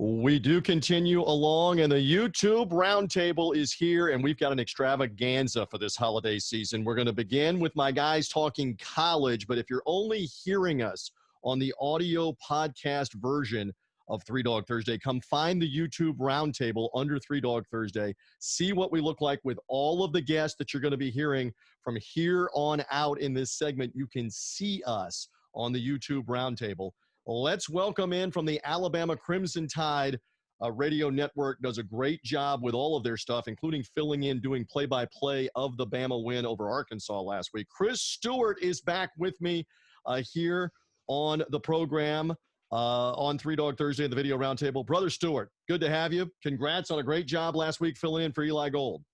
We do continue along, and the YouTube Roundtable is here, and we've got an extravaganza for this holiday season. We're going to begin with my guys talking college, but if you're only hearing us on the audio podcast version of Three Dog Thursday, come find the YouTube Roundtable under Three Dog Thursday. See what we look like with all of the guests that you're going to be hearing from here on out in this segment. You can see us on the YouTube Roundtable. Let's welcome in from the Alabama Crimson Tide radio network. Does a great job with all of their stuff, including filling in, doing play-by-play of the Bama win over Arkansas last week. Chris Stewart is back with me here on the program on Three Dog Thursday, the Video Roundtable. Brother Stewart, good to have you. Congrats on a great job last week filling in for Eli Gold.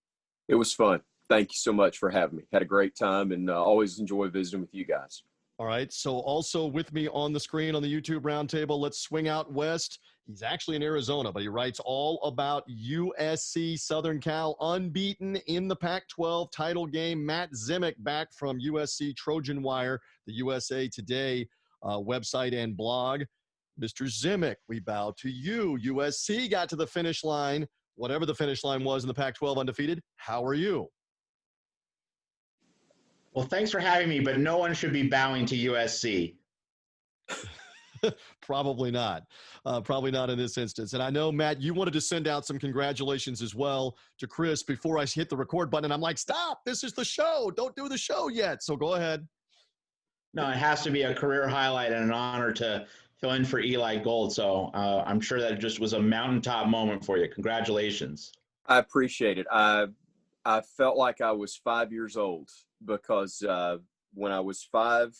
It was fun. Thank you so much for having me. Had a great time, and always enjoy visiting with you guys. All right, so also with me on the screen on the YouTube Roundtable, let's swing out west. He's actually in Arizona, but he writes all about USC Southern Cal, unbeaten in the Pac-12 title game. Matt Zimick back from USC Trojan Wire, the USA Today website and blog. Mr. Zimick, we bow to you. USC got to the finish line, whatever the finish line was in the Pac-12 undefeated. How are you? Well, thanks for having me, but no one should be bowing to USC. Probably not. Probably not in this instance. And I know, Matt, you wanted to send out some congratulations as well to Chris before I hit the record button. And I'm like, stop. This is the show. Don't do the show yet. So go ahead. No, it has to be a career highlight and an honor to fill in for Eli Gold. So I'm sure that it just was a mountaintop moment for you. Congratulations. I appreciate it. I felt like I was 5 years old because when I was 5,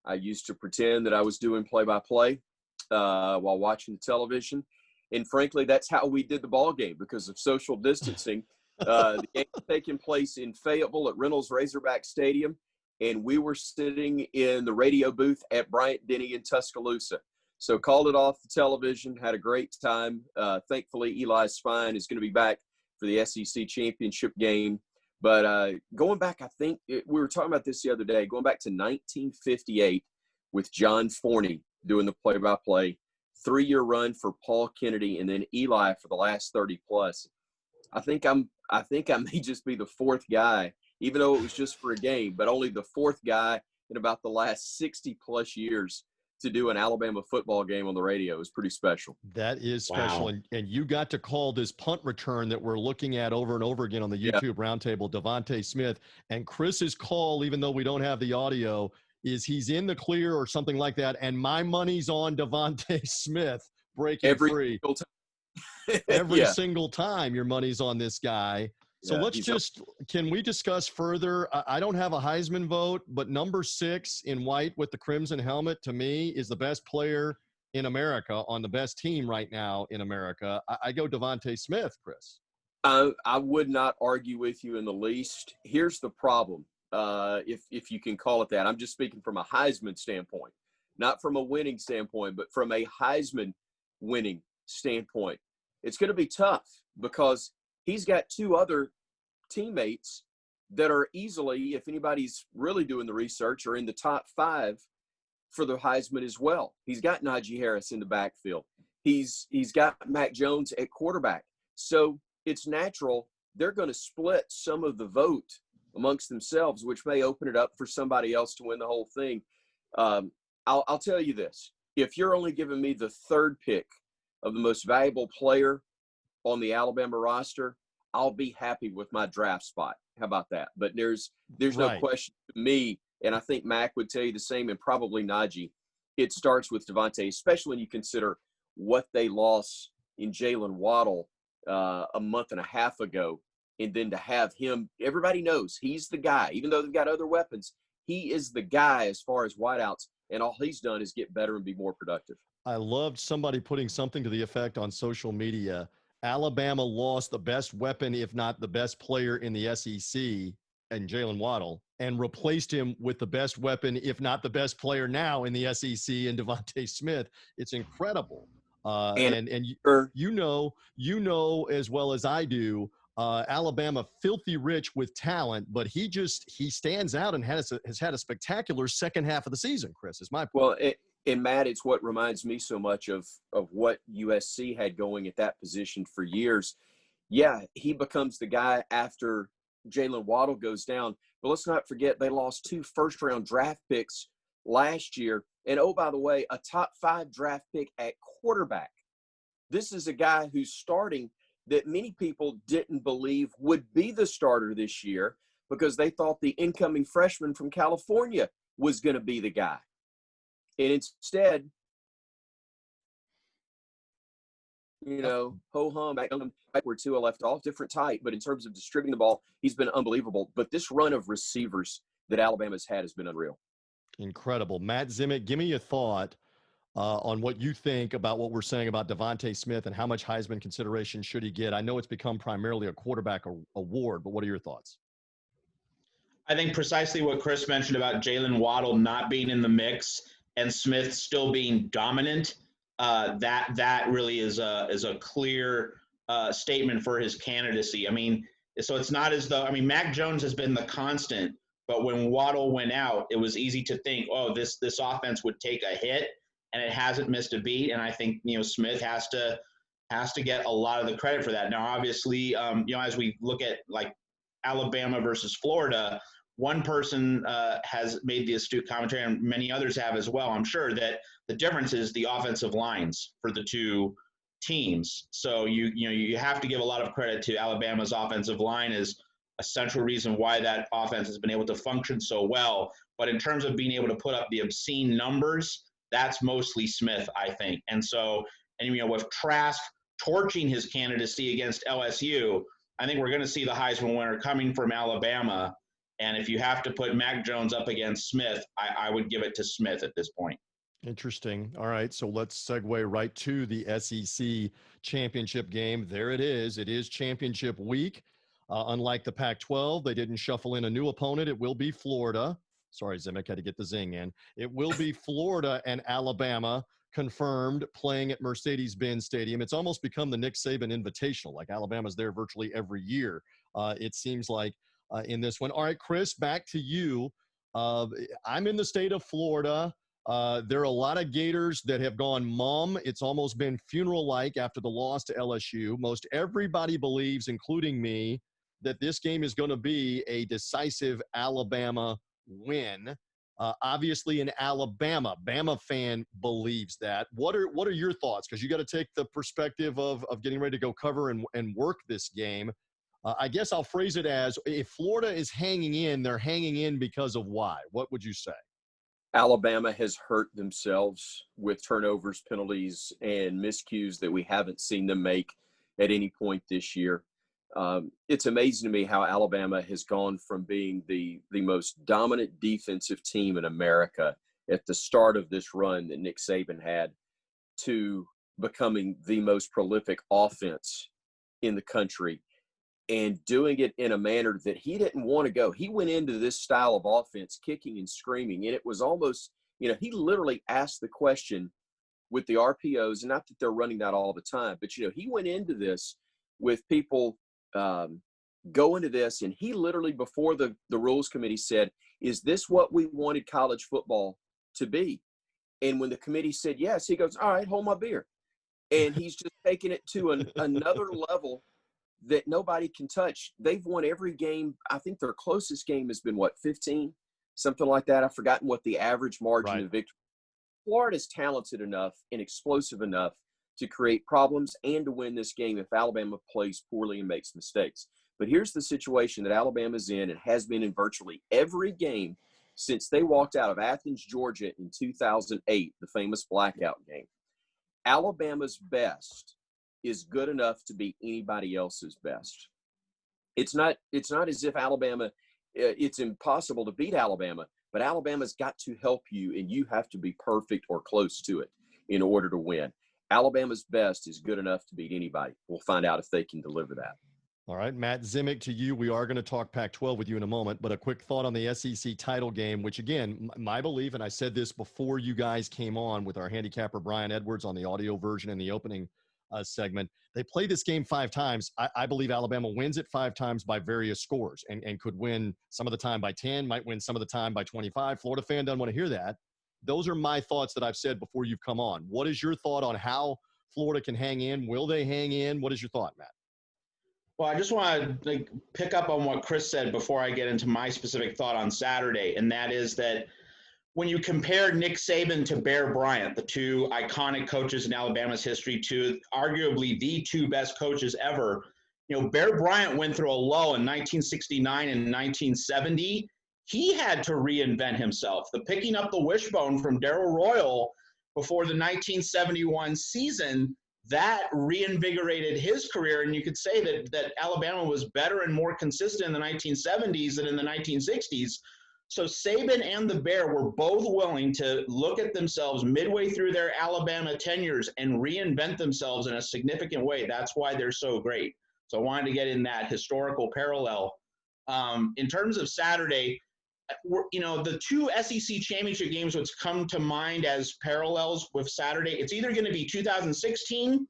I used to pretend that I was doing play-by-play while watching the television. And frankly, that's how we did the ball game because of social distancing. The game was taking place in Fayetteville at Reynolds Razorback Stadium, and we were sitting in the radio booth at Bryant-Denny in Tuscaloosa. So called it off the television, had a great time. Thankfully, Eli's spine is going to be back for the SEC championship game. But going back, I think we were talking about this the other day, going back to 1958 with John Forney doing the play-by-play, 3-year run for Paul Kennedy, and then Eli for the last 30 plus. I think I may just be the fourth guy, even though it was just for a game, but only the fourth guy in about the last 60 plus years to do an Alabama football game on the radio. Is pretty special. That is special. Wow. And you got to call this punt return that we're looking at over and over again on the YouTube Roundtable, Devontae Smith. And Chris's call, even though we don't have the audio, is he's in the clear or something like that. And my money's on Devontae Smith breaking free. Every single time your money's on this guy. So can we discuss further? I don't have a Heisman vote, but number 6 in white with the crimson helmet, to me, is the best player in America on the best team right now in America. I go Devontae Smith, Chris. I would not argue with you in the least. Here's the problem, if you can call it that. I'm just speaking from a Heisman standpoint, not from a winning standpoint, but from a Heisman winning standpoint. It's going to be tough because he's got 2 other teammates that are easily, if anybody's really doing the research, are in the top 5 for the Heisman as well. He's got Najee Harris in the backfield. He's got Mac Jones at quarterback. So it's natural they're going to split some of the vote amongst themselves, which may open it up for somebody else to win the whole thing. I'll tell you this. If you're only giving me the 3rd pick of the most valuable player on the Alabama roster, I'll be happy with my draft spot. How about that? But there's no question to me, and I think Mac would tell you the same, and probably Najee. It starts with Devontae, especially when you consider what they lost in Jalen Waddle a month and a half ago, and then to have him, everybody knows he's the guy. Even though they've got other weapons, he is the guy as far as wideouts, and all he's done is get better and be more productive. I loved somebody putting something to the effect on social media. Alabama lost the best weapon, if not the best player in the SEC, and Jalen Waddle, and replaced him with the best weapon, if not the best player now in the SEC, and Devontae Smith. It's incredible. And you know as well as I do, Alabama filthy rich with talent, but he stands out and has had a spectacular second half of the season. Chris, is my point. Well, And Matt, it's what reminds me so much of what USC had going at that position for years. Yeah, he becomes the guy after Jalen Waddle goes down. But let's not forget they lost 2 first-round draft picks last year. And, oh, by the way, a top 5 draft pick at quarterback. This is a guy who's starting that many people didn't believe would be the starter this year because they thought the incoming freshman from California was going to be the guy. And instead, ho-hum, back where Tua left off, different type. But in terms of distributing the ball, he's been unbelievable. But this run of receivers that Alabama's had has been unreal. Incredible. Matt Zimick, give me a thought on what you think about what we're saying about Devontae Smith and how much Heisman consideration should he get. I know it's become primarily a quarterback award, but what are your thoughts? I think precisely what Chris mentioned about Jalen Waddle not being in the mix and Smith still being dominant, that really is a clear statement for his candidacy. I mean, so it's not as though, Mac Jones has been the constant, but when Waddle went out, it was easy to think, oh, this offense would take a hit, and it hasn't missed a beat. And I think Smith has to get a lot of the credit for that. Now, obviously, as we look at like Alabama versus Florida, one person has made the astute commentary, and many others have as well, I'm sure, that the difference is the offensive lines for the two teams. So you have to give a lot of credit to Alabama's offensive line as a central reason why that offense has been able to function so well. But in terms of being able to put up the obscene numbers, that's mostly Smith, I think. And so, with Trask torching his candidacy against LSU, I think we're going to see the Heisman winner coming from Alabama. And if you have to put Mac Jones up against Smith, I would give it to Smith at this point. Interesting. All right, so let's segue right to the SEC championship game. There it is. It is championship week. Unlike the Pac-12, they didn't shuffle in a new opponent. It will be Florida. Sorry, Zimick, had to get the zing in. It will be Florida and Alabama confirmed playing at Mercedes-Benz Stadium. It's almost become the Nick Saban Invitational. Like Alabama's there virtually every year, it seems like, in this one. All right, Chris, back to you. I'm in the state of Florida. There are a lot of Gators that have gone mum. It's almost been funeral-like after the loss to LSU. Most everybody believes, including me, that this game is going to be a decisive Alabama win. Obviously, an Bama fan believes that. What are your thoughts? Because you got to take the perspective of getting ready to go cover and work this game. I guess I'll phrase it as, if Florida is hanging in, they're hanging in because of why? What would you say? Alabama has hurt themselves with turnovers, penalties, and miscues that we haven't seen them make at any point this year. It's amazing to me how Alabama has gone from being the most dominant defensive team in America at the start of this run that Nick Saban had to becoming the most prolific offense in the country, and doing it in a manner that he didn't want to go. He went into this style of offense kicking and screaming, and it was almost, he literally asked the question with the RPOs, and not that they're running that all the time, but, he went into this with people go into this, and he literally, before the rules committee said, is this what we wanted college football to be? And when the committee said yes, he goes, all right, hold my beer. And he's just taking it to another level that nobody can touch. They've won every game. I think their closest game has been, 15? Something like that. I've forgotten what the average margin of victory. Florida's talented enough and explosive enough to create problems and to win this game if Alabama plays poorly and makes mistakes. But here's the situation that Alabama's in and has been in virtually every game since they walked out of Athens, Georgia in 2008, the famous blackout game. Alabama's best is good enough to beat anybody else's best. It's not as if it's impossible to beat Alabama, but Alabama's got to help you, and you have to be perfect or close to it in order to win. Alabama's best is good enough to beat anybody. We'll find out if they can deliver that. All right, Matt Zimick, to you. We are going to talk Pac-12 with you in a moment, but a quick thought on the SEC title game, which, again, my belief, and I said this before you guys came on with our handicapper Brian Edwards on the audio version in the opening segment. They play this game 5 times. I believe Alabama wins it 5 times by various scores and could win some of the time by 10, might win some of the time by 25. Florida fan doesn't want to hear that. those are my thoughts that I've said before you've come on. What is your thought on how Florida can hang in? Will they hang in? What is your thought, Matt? Well, I just want to pick up on what Chris said before I get into my specific thought on Saturday, and that is that when you compare Nick Saban to Bear Bryant, the two iconic coaches in Alabama's history, to arguably the two best coaches ever, Bear Bryant went through a lull in 1969 and 1970. He had to reinvent himself. The picking up the wishbone from Darrell Royal before the 1971 season, that reinvigorated his career. And you could say that Alabama was better and more consistent in the 1970s than in the 1960s. So Saban and the Bear were both willing to look at themselves midway through their Alabama tenures and reinvent themselves in a significant way. That's why they're so great. So I wanted to get in that historical parallel. In terms of Saturday, the two SEC championship games which come to mind as parallels with Saturday, it's either going to be 2016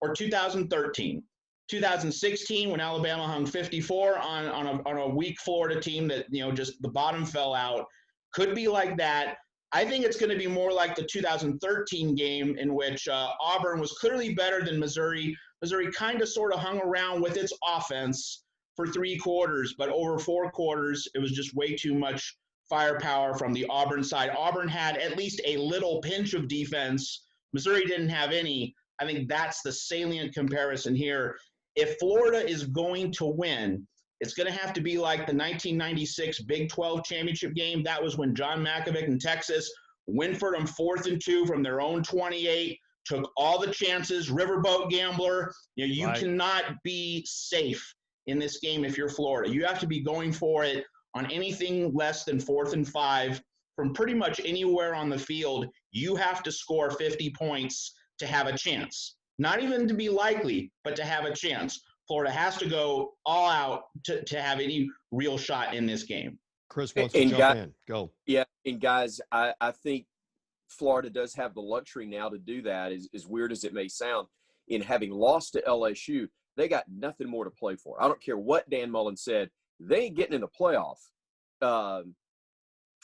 or 2013. 2016, when Alabama hung 54 on a weak Florida team that, just the bottom fell out, could be like that. I think it's going to be more like the 2013 game in which Auburn was clearly better than Missouri. Missouri kind of sort of hung around with its offense for 3 quarters, but over 4 quarters, it was just way too much firepower from the Auburn side. Auburn had at least a little pinch of defense. Missouri didn't have any. I think that's the salient comparison here. If Florida is going to win, it's going to have to be like the 1996 Big 12 championship game. That was when John Malkovich in Texas went for them 4th and 2 from their own 28, took all the chances, riverboat gambler. You Right. cannot be safe in this game if you're Florida. You have to be going for it on anything less than 4th and 5 from pretty much anywhere on the field. You have to score 50 points to have a chance. Not even to be likely, but to have a chance. Florida has to go all out to have any real shot in this game. Chris wants to jump in. Go. Yeah, and guys, I think Florida does have the luxury now to do that, as weird as it may sound. In having lost to LSU, they got nothing more to play for. I don't care what Dan Mullen said. They ain't getting in the playoff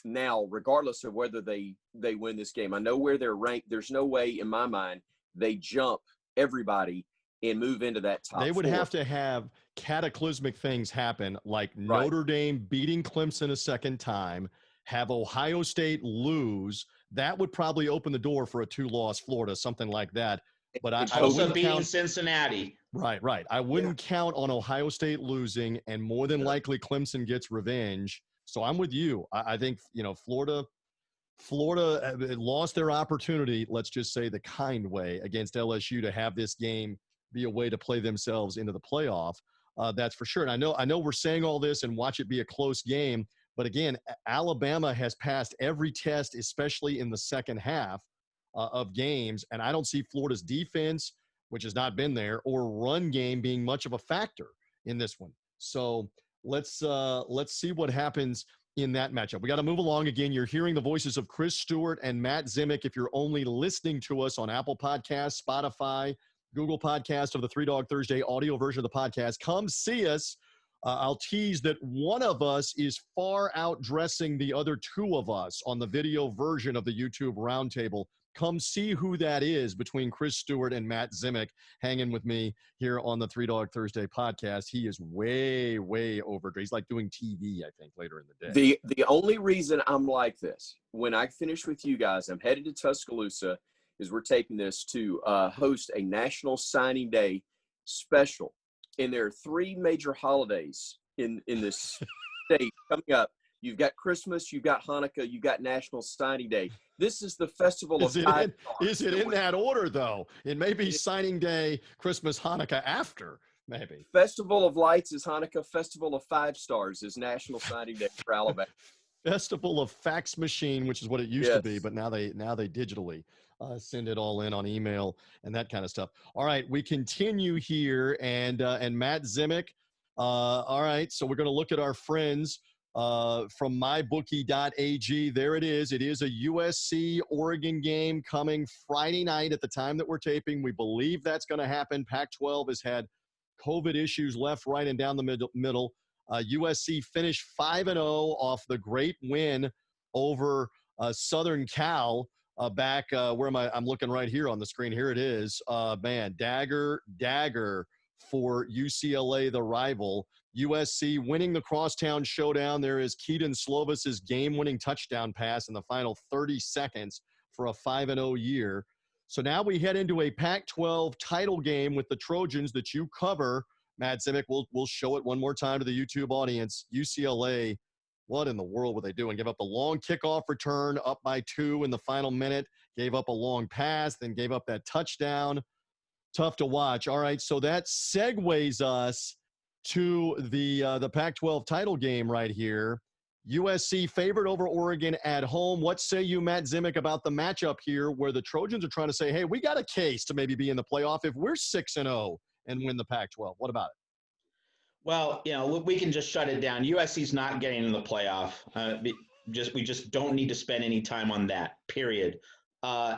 now, regardless of whether they win this game. I know where they're ranked. There's no way, in my mind, they jump everybody and move into that top They would 4. have to have cataclysmic things happen, like Right. Notre Dame beating Clemson a second time, have Ohio State lose. That would probably open the door for a 2-loss Florida, something like that. But I Also wouldn't beating count. Cincinnati. Right. I wouldn't count on Ohio State losing, and more than likely Clemson gets revenge. So I'm with you. I think, Florida lost their opportunity, let's just say the kind way, against LSU to have this game be a way to play themselves into the playoff. That's for sure. And I know we're saying all this and watch it be a close game, but again, Alabama has passed every test, especially in the second half of games, and I don't see Florida's defense, which has not been there, or run game being much of a factor in this one. So let's see what happens in that matchup. We got to move along. Again, you're hearing the voices of Chris Stewart and Matt Zimick. If you're only listening to us on Apple Podcasts, Spotify, Google Podcast, of the 3 Dog Thursday audio version of the podcast, come see us. I'll tease that one of us is far outdressing the other 2 of us on the video version of the YouTube Roundtable. Come see who that is between Chris Stewart and Matt Zimick hanging with me here on the 3 Dog Thursday podcast. He is way, way over. He's like doing TV, I think, later in the day. The only reason I'm like this, when I finish with you guys, I'm headed to Tuscaloosa, is we're taping this to host a National Signing Day special. And there are 3 major holidays in this state coming up. You've got Christmas, you've got Hanukkah, you've got National Signing Day. This is the festival of 5 stars. Is it in that order, though? It may be Signing Day, Christmas, Hanukkah after, maybe. Festival of Lights is Hanukkah. Festival of 5 stars is National Signing Day for Alabama. Festival of Fax Machine, which is what it used to be, but now they digitally send it all in on email and that kind of stuff. All right, we continue here, and Matt Zimick. All right, so we're going to look at our friends from mybookie.ag. There it is. It is a USC-Oregon game coming Friday night at the time that we're taping. We believe that's going to happen. Pac-12 has had COVID issues left, right, and down the middle. USC finished 5-0 off the great win over Southern Cal back. Where am I? I'm looking right here on the screen. Here it is. Man, dagger for UCLA, the rival. USC winning the crosstown showdown. There is Keaton Slovis's game-winning touchdown pass in the final 30 seconds for a 5-0 year. So now we head into a Pac-12 title game with the Trojans that you cover. Matt Zimick, we'll show it one more time to the YouTube audience. UCLA, what in the world were they doing? Gave up a long kickoff return, up by 2 in the final minute, gave up a long pass, then gave up that touchdown. Tough to watch. All right, so that segues us to the Pac-12 title game right here. USC favored over Oregon at home. What say you, Matt Zimick, about the matchup here where the Trojans are trying to say, hey, we got a case to maybe be in the playoff if we're 6-0 and win the Pac-12? What about it? Well, we can just shut it down. USC's not getting in the playoff. We just don't need to spend any time on that, period.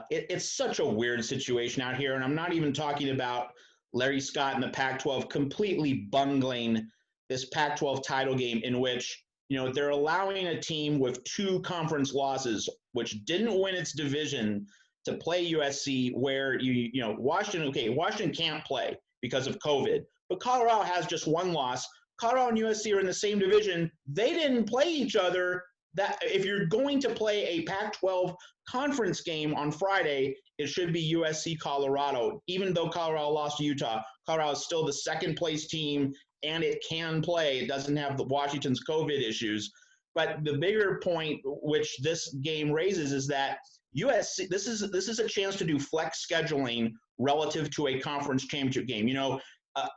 It's such a weird situation out here, and I'm not even talking about Larry Scott and the Pac-12 completely bungling this Pac-12 title game in which, they're allowing a team with 2 conference losses, which didn't win its division, to play USC where, Washington can't play because of COVID. But Colorado has just 1 loss. Colorado and USC are in the same division. They didn't play each other. That if you're going to play a Pac-12 conference game on Friday, it should be USC Colorado. Even though Colorado lost to Utah, Colorado is still the second place team, and it can play. It doesn't have the Washington's COVID issues. But the bigger point which this game raises is that USC, this is a chance to do flex scheduling relative to a conference championship game.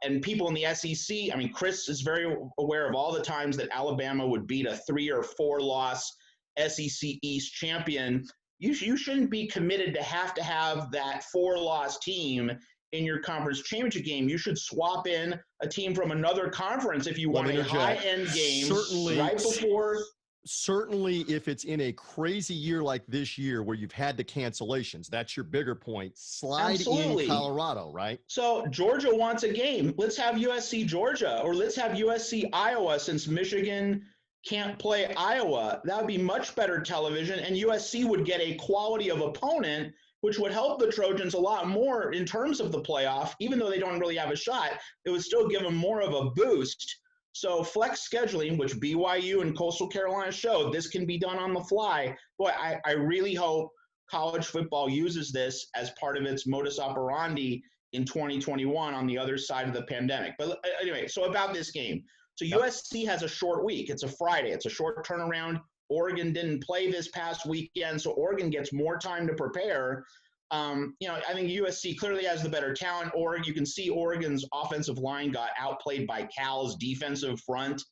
And people in the SEC, Chris is very aware of all the times that Alabama would beat a 3 or 4 loss SEC East champion. You shouldn't be committed to have that 4-loss team in your conference championship game. You should swap in a team from another conference if you want a high-end game right before. Certainly, if it's in a crazy year like this year where you've had the cancellations, that's your bigger point. Slide in Colorado, right? So Georgia wants a game. Let's have USC Georgia, or let's have USC Iowa, since Michigan can't play Iowa. That would be much better television, and USC would get a quality of opponent, which would help the Trojans a lot more in terms of the playoff. Even though they don't really have a shot, it would still give them more of a boost. So flex scheduling, which BYU and Coastal Carolina showed, this can be done on the fly. Boy, I really hope college football uses this as part of its modus operandi in 2021 on the other side of the pandemic. But anyway, so about this game. So USC has a short week. It's a Friday. It's a short turnaround. Oregon didn't play this past weekend, so Oregon gets more time to prepare. I think USC clearly has the better talent. You can see Oregon's offensive line got outplayed by Cal's defensive front.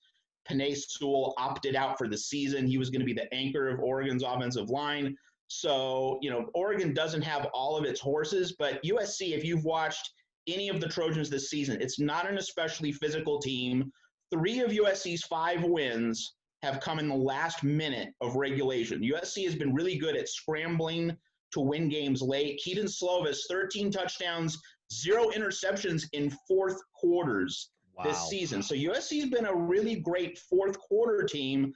Penei Sewell opted out for the season. He was going to be the anchor of Oregon's offensive line. So, Oregon doesn't have all of its horses, but USC, if you've watched any of the Trojans this season, it's not an especially physical team. 3 of USC's 5 wins have come in the last minute of regulation. USC has been really good at scrambling to win games late. Keaton Slovis, 13 touchdowns, 0 interceptions in 4th quarters this season. So USC has been a really great 4th quarter team.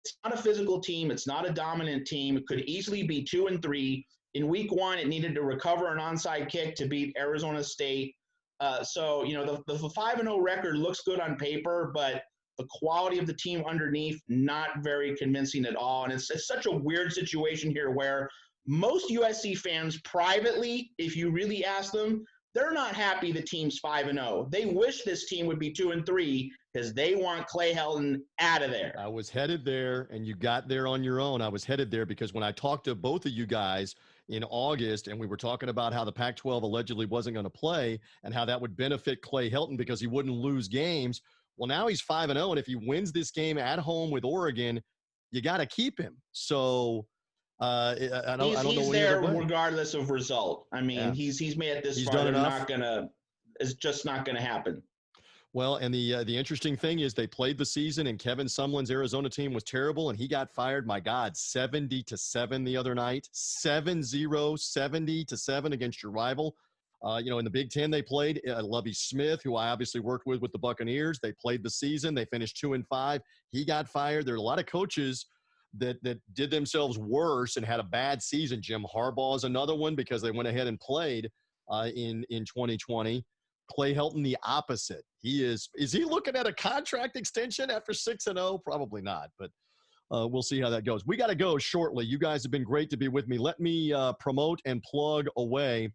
It's not a physical team. It's not a dominant team. It could easily be 2-3. In week 1, it needed to recover an onside kick to beat Arizona State. So the 5-0 record looks good on paper, but the quality of the team underneath, not very convincing at all. And it's such a weird situation here where most USC fans privately, if you really ask them, they're not happy the team's 5-0. They wish this team would be 2-3 because they want Clay Helton out of there. I was headed there, and you got there on your own. I was headed there because when I talked to both of you guys in August, and we were talking about how the Pac-12 allegedly wasn't going to play and how that would benefit Clay Helton because he wouldn't lose games. Well, now he's 5-0, and if he wins this game at home with Oregon, you got to keep him. So I don't know. He's there regardless of result. He's made it this far. It's just not gonna happen. Well, and the interesting thing is they played the season, and Kevin Sumlin's Arizona team was terrible, and he got fired. My God, 70-7 the other night. 70-7 against your rival. In the Big Ten, they played Lovie Smith, who I obviously worked with the Buccaneers. They played the season. They finished 2-5. He got fired. There are a lot of coaches that did themselves worse and had a bad season. Jim Harbaugh is another one because they went ahead and played in 2020. Clay Helton, the opposite. Is he looking at a contract extension after 6-0? Probably not, but we'll see how that goes. We got to go shortly. You guys have been great to be with me. Let me promote and plug away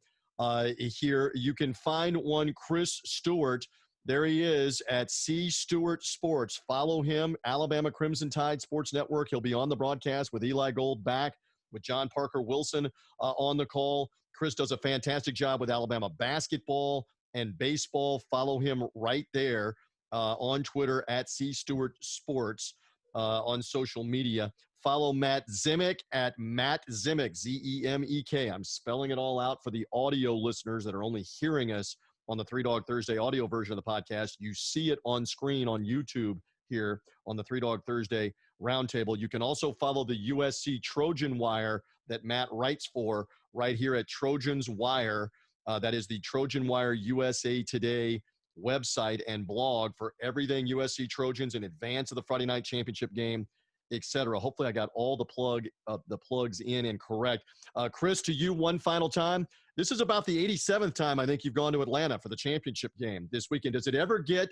here. You can find one Chris Stewart. There he is at C. Stewart Sports. Follow him, Alabama Crimson Tide Sports Network. He'll be on the broadcast with Eli Gold back, with John Parker Wilson on the call. Chris does a fantastic job with Alabama basketball and baseball. Follow him right there on Twitter at C. Stewart Sports on social media. Follow Matt Zemek at Matt Zemek, Z-E-M-E-K. I'm spelling it all out for the audio listeners that are only hearing us on the Three Dog Thursday audio version of the podcast. You see it on screen on YouTube here on the Three Dog Thursday Roundtable. You can also follow the USC Trojan Wire that Matt writes for right here at Trojans Wire. That is the Trojan Wire USA Today website and blog for everything USC Trojans in advance of the Friday night championship game, etc. Hopefully I got all the plugs in and correct. Chris, to you one final time. This is about the 87th time I think you've gone to Atlanta for the championship game this weekend. Does it ever get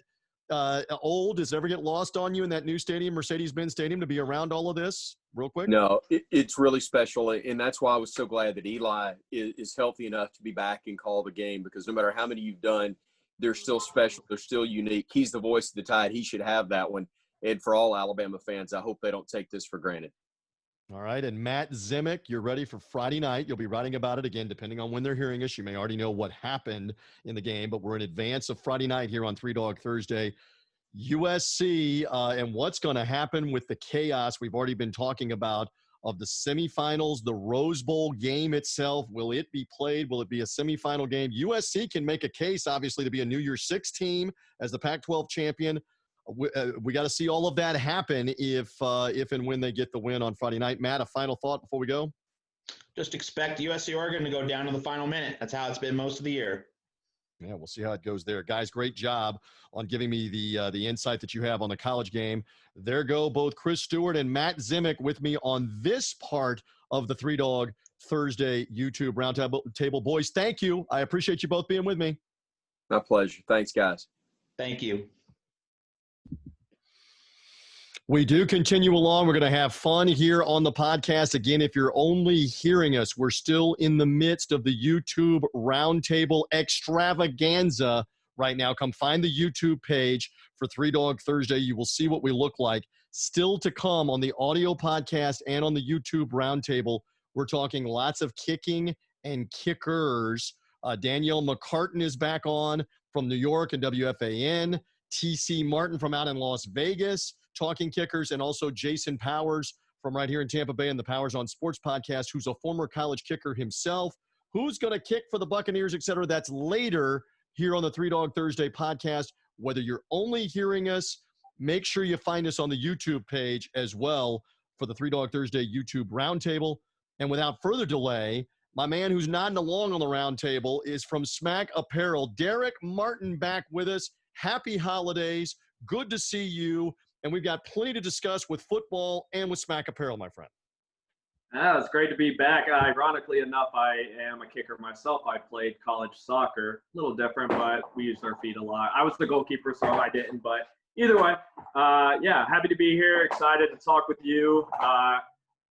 old? Does it ever get lost on you in that new stadium, Mercedes-Benz Stadium, to be around all of this real quick? No, it's really special. And that's why I was so glad that Eli is healthy enough to be back and call the game, because no matter how many you've done, they're still special. They're still unique. He's the voice of the Tide. He should have that one. And for all Alabama fans, I hope they don't take this for granted. All right. And Matt Zemek, you're ready for Friday night. You'll be writing about it again, depending on when they're hearing us. You may already know what happened in the game, but we're in advance of Friday night here on Three Dog Thursday. USC and what's going to happen with the chaos we've already been talking about of the semifinals, the Rose Bowl game itself. Will it be played? Will it be a semifinal game? USC can make a case, obviously, to be a New Year's Six team as the Pac-12 champion. We got to see all of that happen if and when they get the win on Friday night. Matt, a final thought before we go? Just expect USC Oregon to go down to the final minute. That's how it's been most of the year. Yeah, we'll see how it goes there. Guys, great job on giving me the insight that you have on the college game. There go both Chris Stewart and Matt Zemek with me on this part of the Three Dog Thursday YouTube Roundtable. Boys, thank you. I appreciate you both being with me. My pleasure. Thanks, guys. Thank you. We do continue along. We're going to have fun here on the podcast. Again, if you're only hearing us, we're still in the midst of the YouTube Roundtable Extravaganza right now. Come find the YouTube page for Three Dog Thursday. You will see what we look like. Still to come on the audio podcast and on the YouTube Roundtable, we're talking lots of kicking and kickers. Danielle McCartan is back on from New York and WFAN. TC Martin from out in Las Vegas, talking kickers, and also Jason Powers from right here in Tampa Bay and the Powers on Sports podcast, who's a former college kicker himself. Who's going to kick for the Buccaneers, et cetera? That's later here on the Three Dog Thursday podcast. Whether you're only hearing us, make sure you find us on the YouTube page as well for the Three Dog Thursday YouTube Roundtable. And without further delay, my man who's nodding along on the roundtable is from Smack Apparel. Derek Martin back with us. Happy holidays. Good to see you. And we've got plenty to discuss with football and with Smack Apparel, my friend. It's great to be back. Ironically enough, I am a kicker myself. I played college soccer. A little different, but we used our feet a lot. I was the goalkeeper, so I didn't. But either way, happy to be here. Excited to talk with you.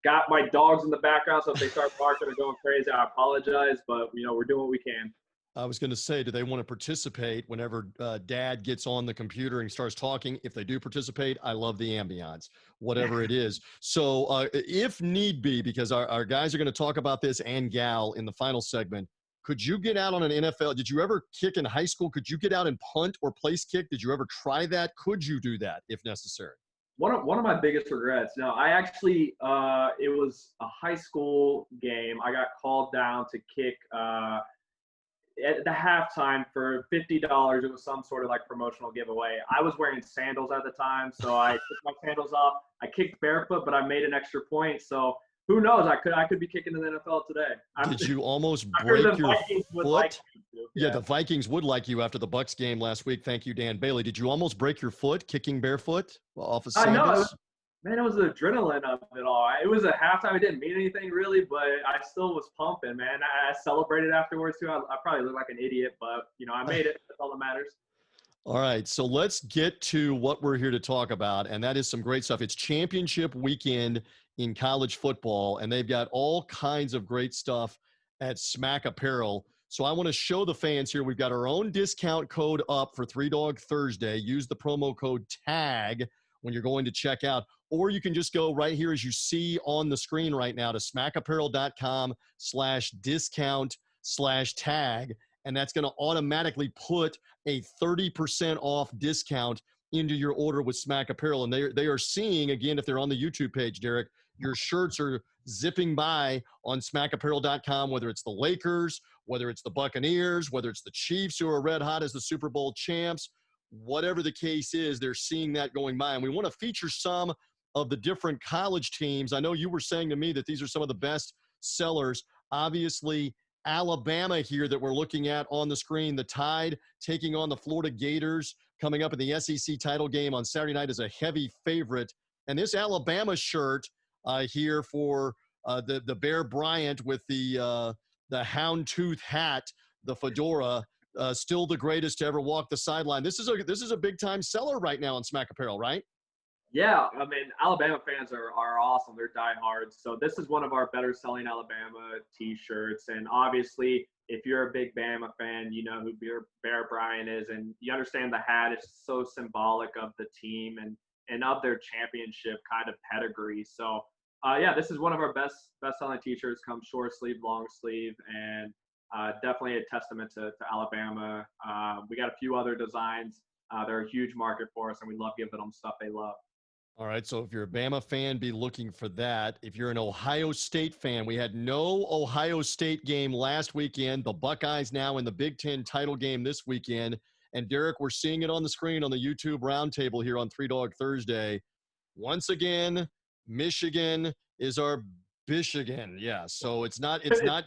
Got my dogs in the background, so if they start barking or going crazy, I apologize. But, we're doing what we can. I was going to say, do they want to participate whenever dad gets on the computer and starts talking? If they do participate, I love the ambiance, whatever it is. So if need be, because our guys are going to talk about this and gal in the final segment, could you get out on an NFL? Did you ever kick in high school? Could you get out and punt or place kick? Did you ever try that? Could you do that if necessary? One of my biggest regrets. No, I actually, it was a high school game. I got called down to kick at the halftime for $50. It was some sort of like promotional giveaway. I was wearing sandals at the time, so I took my sandals off. I kicked barefoot, but I made an extra point. So who knows? I could be kicking in the NFL today. Did you almost break your foot? Like yeah, the Vikings would like you after the Bucs game last week. Thank you, Dan Bailey. Did you almost break your foot kicking barefoot off of sandals? Man, it was the adrenaline of it all. It was a halftime. It didn't mean anything really, but I still was pumping, man. I celebrated afterwards too. I probably looked like an idiot, but I made it. That's all that matters. All right, so let's get to what we're here to talk about, and that is some great stuff. It's championship weekend in college football, and they've got all kinds of great stuff at Smack Apparel. So I want to show the fans here. We've got our own discount code up for Three Dog Thursday. Use the promo code TAG when you're going to check out, or you can just go right here as you see on the screen right now to smackapparel.com/discount/tag, and that's going to automatically put a 30% off discount into your order with Smack Apparel. And they are seeing, again, if they're on the YouTube page, Derek, your shirts are zipping by on smackapparel.com, whether it's the Lakers, whether it's the Buccaneers, whether it's the Chiefs, who are red hot as the Super Bowl champs, whatever the case is, they're seeing that going by. And we want to feature some of the different college teams. I know you were saying to me that these are some of the best sellers. Obviously, Alabama here that we're looking at on the screen, the Tide taking on the Florida Gators, coming up in the SEC title game on Saturday night as a heavy favorite. And this Alabama shirt here for the Bear Bryant with the houndtooth hat, the fedora, still the greatest to ever walk the sideline. This is a big time seller right now on Smack Apparel, right? Yeah, I mean, Alabama fans are awesome. They're diehards. So this is one of our better selling Alabama T-shirts. And obviously, if you're a big Bama fan, you know who Bear Bryant is, and you understand the hat is so symbolic of the team and of their championship kind of pedigree. So yeah, this is one of our best selling T-shirts. Comes short sleeve, long sleeve, and definitely a testament to Alabama. We got a few other designs. They're a huge market for us, and we love giving them stuff they love. All right, so if you're a Bama fan, be looking for that. If you're an Ohio State fan, we had no Ohio State game last weekend. The Buckeyes now in the Big Ten title game this weekend. And Derek, we're seeing it on the screen on the YouTube Roundtable here on Three Dog Thursday. Once again, Michigan is our Michigan. Yeah, so it's not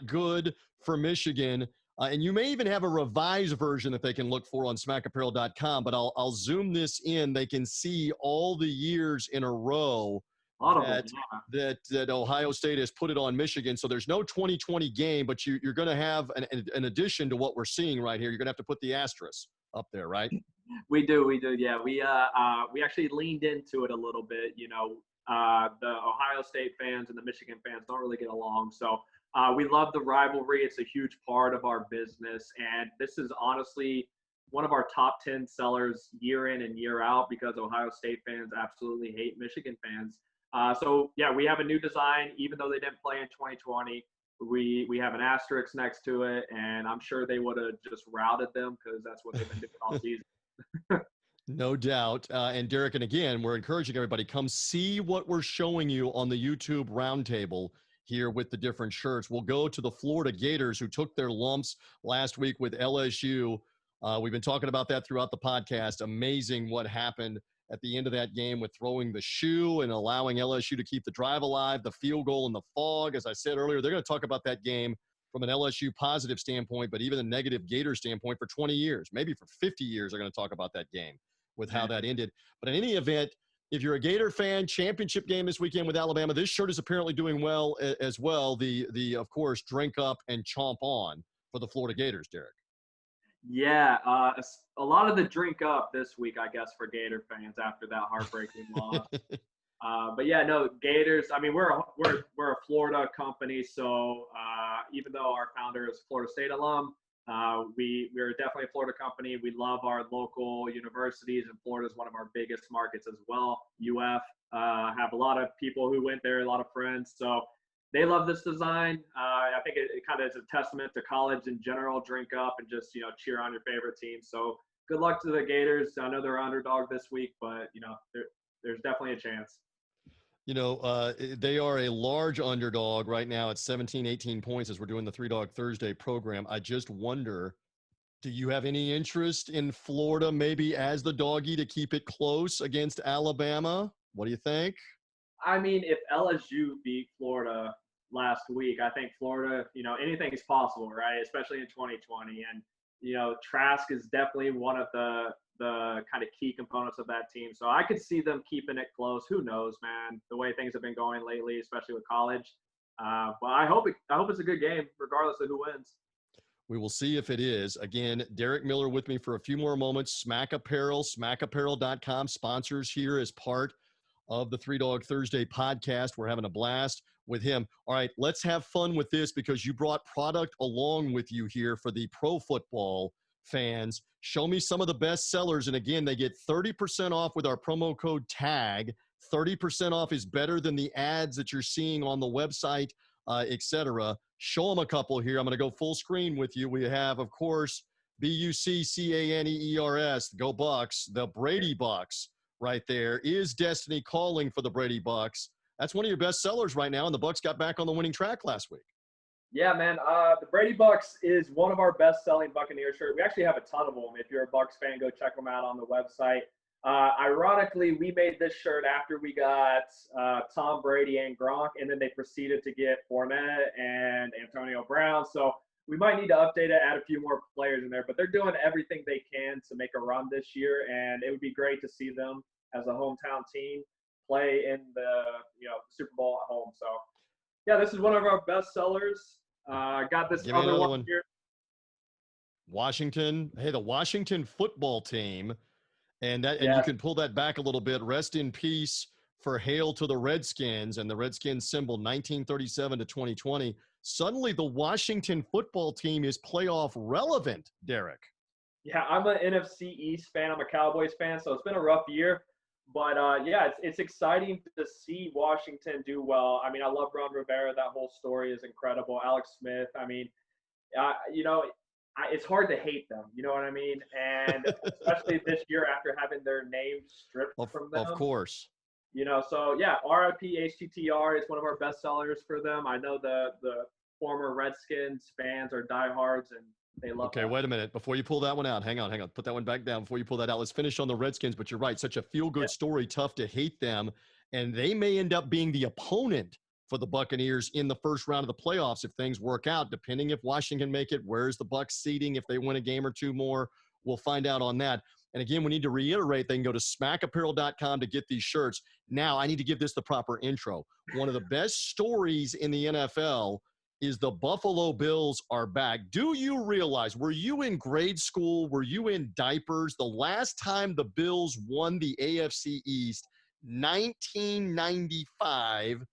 good for Michigan. And you may even have a revised version that they can look for on smackapparel.com, but I'll zoom this in. They can see all the years in a row that Ohio State has put it on Michigan. So there's no 2020 game, but you're going to have an addition to what we're seeing right here. You're going to have to put the asterisk up there, right? We do. Yeah, we actually leaned into it a little bit. The Ohio State fans and the Michigan fans don't really get along, so we love the rivalry. It's a huge part of our business, and this is honestly one of our top 10 sellers year in and year out because Ohio State fans absolutely hate Michigan fans. So yeah, we have a new design, even though they didn't play in 2020. We have an asterisk next to it, and I'm sure they would have just routed them because that's what they've been doing all season. No doubt. And Derek, and again, we're encouraging everybody, come see what we're showing you on the YouTube Roundtable here with the different shirts. We'll go to the Florida Gators, who took their lumps last week with LSU. We've been talking about that throughout the podcast. Amazing what happened at the end of that game with throwing the shoe and allowing LSU to keep the drive alive, the field goal in the fog. As I said earlier, they're going to talk about that game from an LSU positive standpoint, but even a negative Gator standpoint for 20 years, maybe for 50 years, they're going to talk about that game with how that ended. But in any event, if you're a Gator fan, championship game this weekend with Alabama, this shirt is apparently doing well as well. The of course, drink up and chomp on for the Florida Gators, Derek. Yeah, a lot of the drink up this week, I guess, for Gator fans after that heartbreaking loss. But yeah, no, Gators. I mean, we're a Florida company, so even though our founder is a Florida State alum, we're definitely a Florida company. We love our local universities, and Florida is one of our biggest markets as well. UF have a lot of people who went there, a lot of friends, so they love this design. I think it kind of is a testament to college in general. Drink up and just cheer on your favorite team. So good luck to the Gators. I know they're underdog this week, but there's definitely a chance. They are a large underdog right now at 17, 18 points as we're doing the Three Dog Thursday program. I just wonder, do you have any interest in Florida maybe as the doggy to keep it close against Alabama? What do you think? I mean, if LSU beat Florida last week, I think Florida, anything is possible, right? Especially in 2020. And, Trask is definitely one of the the kind of key components of that team. So I could see them keeping it close. Who knows, man? The way things have been going lately, especially with college. But I hope it's a good game, regardless of who wins. We will see if it is. Again, Derek Miller with me for a few more moments. Smack Apparel, smackapparel.com, sponsors here as part of the Three Dog Thursday podcast. We're having a blast with him. All right, let's have fun with this because you brought product along with you here for the pro football fans. Show me some of the best sellers. And again, they get 30% off with our promo code TAG. 30% off is better than the ads that you're seeing on the website, etc. Show them a couple here. I'm going to go full screen with you. We have, of course, BUCCANEERS, Go Bucks, the Brady Bucks right there. Is Destiny calling for the Brady Bucks? That's one of your best sellers right now, and the Bucks got back on the winning track last week. Yeah, man. The Brady Bucks is one of our best-selling Buccaneer shirts. We actually have a ton of them. If you're a Bucks fan, go check them out on the website. Ironically, we made this shirt after we got Tom Brady and Gronk, and then they proceeded to get Fournette and Antonio Brown. So we might need to update it, add a few more players in there. But they're doing everything they can to make a run this year, and it would be great to see them as a hometown team play in the Super Bowl at home. So, yeah, this is one of our best sellers. Got this other one here. Washington. Hey, the Washington football team. And you can pull that back a little bit. Rest in peace for Hail to the Redskins and the Redskins symbol 1937 to 2020. Suddenly the Washington football team is playoff relevant, Derek. Yeah, I'm an NFC East fan. I'm a Cowboys fan, so it's been a rough year. But, it's exciting to see Washington do well. I mean, I love Ron Rivera. That whole story is incredible. Alex Smith, I mean, it's hard to hate them. You know what I mean? And especially this year after having their name stripped from them. Of course. So, yeah, RIP HTTR is one of our best sellers for them. I know the former Redskins fans are diehards, and they love Okay, that. wait a minute. Before you pull that one out, hang on. Put that one back down before you pull that out. Let's finish on the Redskins, but you're right. Such a feel-good story, tough to hate them. And they may end up being the opponent for the Buccaneers in the first round of the playoffs if things work out, depending if Washington make it. Where's the Bucs seeding if they win a game or two more? We'll find out on that. And again, we need to reiterate, they can go to smackapparel.com to get these shirts. Now, I need to give this the proper intro. One of the best stories in the NFL is the Buffalo Bills are back. Do you realize, were you in grade school? Were you in diapers? The last time the Bills won the AFC East, 1995,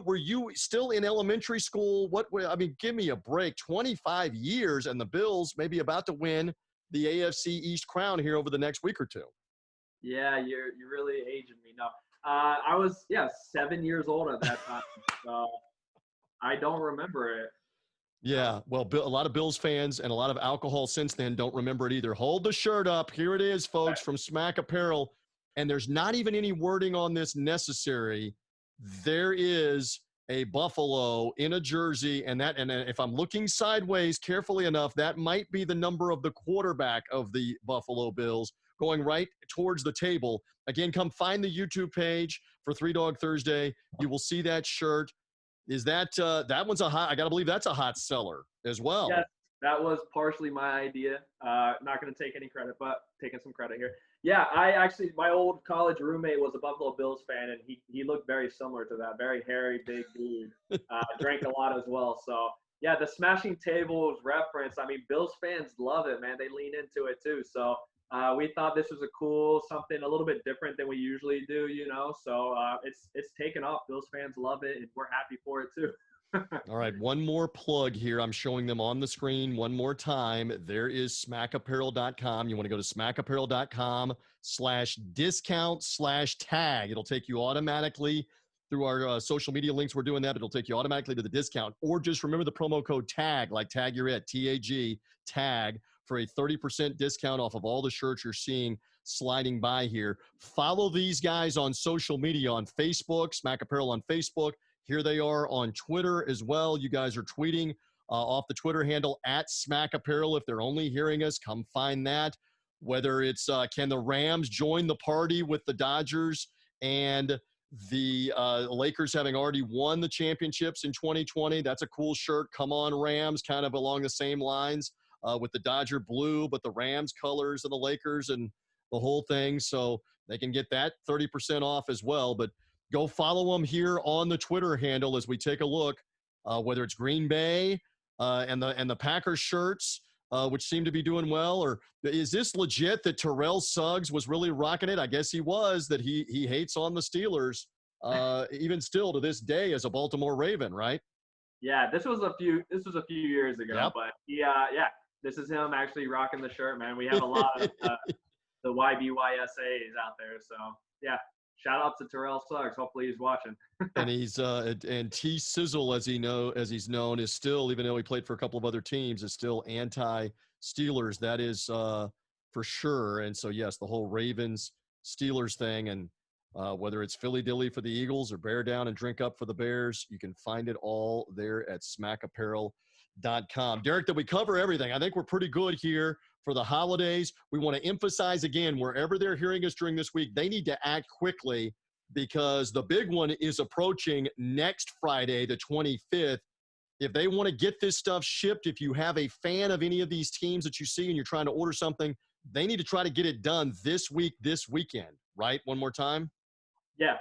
were you still in elementary school? Give me a break. 25 years, and the Bills may be about to win the AFC East crown here over the next week or two. Yeah, you're really aging me. No, I was 7 years old at that time, so I don't remember it. Yeah, well, a lot of Bills fans and a lot of alcohol since then don't remember it either. Hold the shirt up. Here it is, folks, from Smack Apparel. And there's not even any wording on this necessary. There is a buffalo in a jersey, and if I'm looking sideways carefully enough, that might be the number of the quarterback of the Buffalo Bills going right towards the table. Again, come find the YouTube page for Three Dog Thursday. You will see that shirt. Is that one's a hot? I gotta believe that's a hot seller as well. Yes, that was partially my idea. Not going to take any credit, but taking some credit here. Yeah, my old college roommate was a Buffalo Bills fan, and he looked very similar to that. Very hairy, big dude. Drank a lot as well. So yeah, the smashing tables reference. I mean, Bills fans love it, man. They lean into it too. So we thought this was something a little bit different than we usually do, So it's taken off. Bills fans love it, and we're happy for it too. All right, one more plug here. I'm showing them on the screen one more time. There is smackapparel.com. You want to go to smackapparel.com/discount/tag. It'll take you automatically through our social media links. We're doing that. It'll take you automatically to the discount. Or just remember the promo code TAG, like tag you're at, TAG, tag, for a 30% discount off of all the shirts you're seeing sliding by here. Follow these guys on social media, on Facebook, Smack Apparel on Facebook. Here they are on Twitter as well. You guys are tweeting off the Twitter handle at Smack Apparel. If they're only hearing us, come find that. Whether it's can the Rams join the party with the Dodgers and the Lakers having already won the championships in 2020. That's a cool shirt. Come on, Rams, kind of along the same lines. with the Dodger blue, but the Rams colors and the Lakers and the whole thing. So they can get that 30% off as well. But go follow them here on the Twitter handle as we take a look, whether it's Green Bay and the Packers shirts, which seem to be doing well. Or is this legit that Terrell Suggs was really rocking it? I guess he was, that he hates on the Steelers, even still to this day as a Baltimore Raven, right? Yeah, this was a few years ago, Yep. but this is him actually rocking the shirt, man. We have a lot of the YBYSAs out there, so yeah. Shout out to Terrell Suggs. Hopefully he's watching. And he's and T Sizzle, as he's known, is still, even though he played for a couple of other teams, is still anti-Steelers. That is for sure. And so yes, the whole Ravens Steelers thing, and whether it's Philly Dilly for the Eagles or Bear Down and Drink Up for the Bears, you can find it all there at smackapparel.com. Derek, did we cover everything? I think we're pretty good here for the holidays. We want to emphasize again, wherever they're hearing us during this week, they need to act quickly because the big one is approaching next Friday, the 25th. If they want to get this stuff shipped, if you have a fan of any of these teams that you see and you're trying to order something, they need to try to get it done this weekend, right? One more time. Yeah,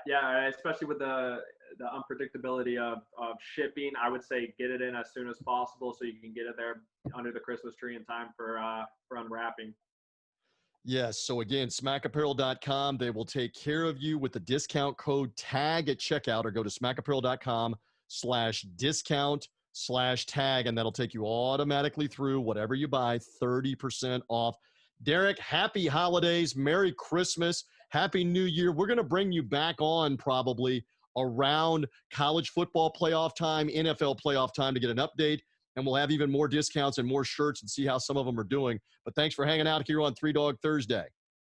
especially with the unpredictability of shipping. I would say get it in as soon as possible so you can get it there under the Christmas tree in time for unwrapping. Yes. So again, smackapparel.com. They will take care of you with the discount code TAG at checkout, or go to smackapparel.com/discount/tag, and that'll take you automatically through whatever you buy, 30% off. Derek, happy holidays. Merry Christmas. Happy New Year. We're going to bring you back on probably around college football playoff time, NFL playoff time, to get an update. And we'll have even more discounts and more shirts and see how some of them are doing. But thanks for hanging out here on Three Dog Thursday.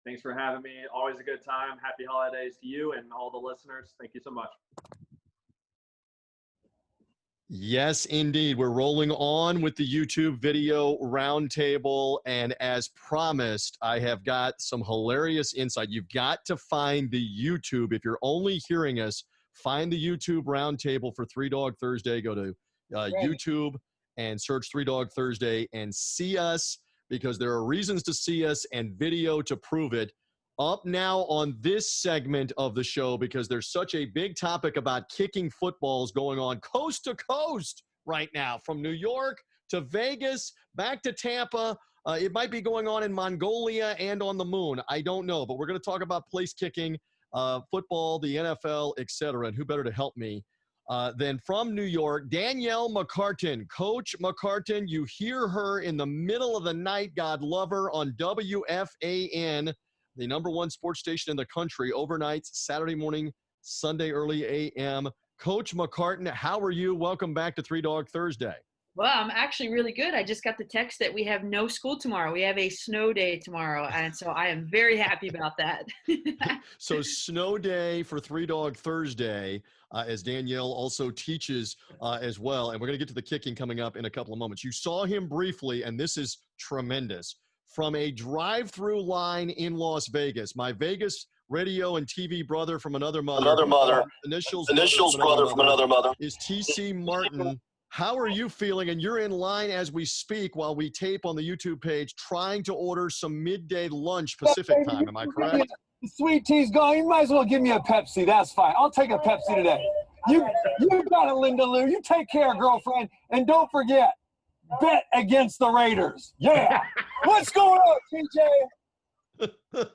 Thanks for having me. Always a good time. Happy holidays to you and all the listeners. Thank you so much. Yes, indeed. We're rolling on with the YouTube video roundtable. And as promised, I have got some hilarious insight. You've got to find the YouTube. If you're only hearing us, find the YouTube roundtable for Three Dog Thursday. Go to YouTube and search Three Dog Thursday and see us, because there are reasons to see us and video to prove it. Up now on this segment of the show, because there's such a big topic about kicking footballs going on coast to coast right now, from New York to Vegas, back to Tampa. It might be going on in Mongolia and on the moon. I don't know, but we're going to talk about place kicking, football, the NFL, etc. And who better to help me than from New York, Danielle McCartan. Coach McCartan, you hear her in the middle of the night, God love her, on WFAN, the #1 sports station in the country, overnights, Saturday morning, Sunday early a.m. Coach McCartan, how are you? Welcome back to Three Dog Thursday. Well, I'm actually really good. I just got the text that we have no school tomorrow. We have a snow day tomorrow, and so I am very happy about that. So snow day for Three Dog Thursday, as Danielle also teaches as well. And we're going to get to the kicking coming up in a couple of moments. You saw him briefly, and this is tremendous. From a drive-through line in Las Vegas, my Vegas radio and TV brother from another mother. Initials brother from another mother is TC Martin. How are you feeling? And you're in line as we speak while we tape on the YouTube page, trying to order some midday lunch Pacific time. Am I correct? The sweet tea's gone. You might as well give me a Pepsi. That's fine. I'll take a Pepsi today. You got it, Linda Lou. You take care, girlfriend. And don't forget, bet against the Raiders. Yeah. What's going on, TJ?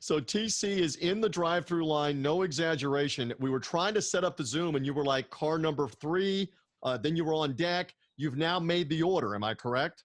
So TC is in the drive-through line. No exaggeration. We were trying to set up the Zoom, and you were like car number 3. Then you were on deck. You've now made the order. Am I correct?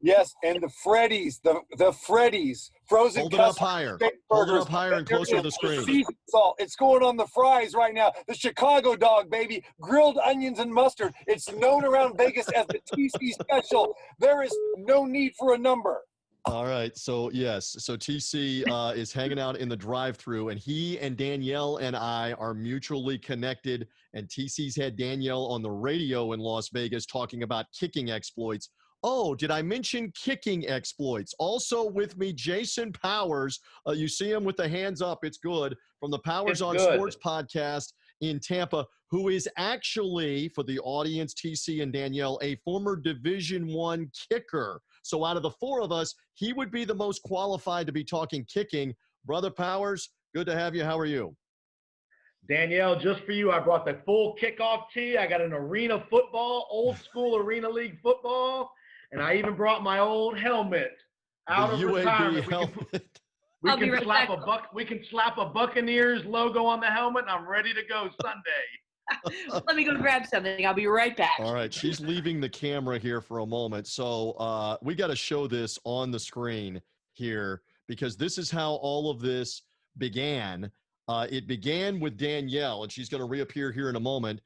Yes, and the Freddy's, the Freddy's frozen. Hold it up higher. Hold it up higher and closer to the screen. Seasoned salt. It's going on the fries right now. The Chicago dog, baby. Grilled onions and mustard. It's known around Vegas as the TC special. There is no need for a number. All right. So, yes. So, TC is hanging out in the drive-thru, and he and Danielle and I are mutually connected. And TC's had Danielle on the radio in Las Vegas talking about kicking exploits. Oh, did I mention kicking exploits? Also with me, Jason Powers. You see him with the hands up. It's good. From the Powers on Sports podcast in Tampa, who is actually, for the audience, TC and Danielle, a former Division I kicker. So out of the four of us, he would be the most qualified to be talking kicking. Brother Powers, good to have you. How are you? Danielle, just for you, I brought the full kickoff tee. I got an arena football, old school arena league football, and I even brought my old helmet out of retirement. We can slap a Buccaneers logo on the helmet, and I'm ready to go Sunday. Let me go grab something. I'll be right back. All right, she's leaving the camera here for a moment. So we got to show this on the screen here because this is how all of this began. It began with Danielle, and she's going to reappear here in a moment.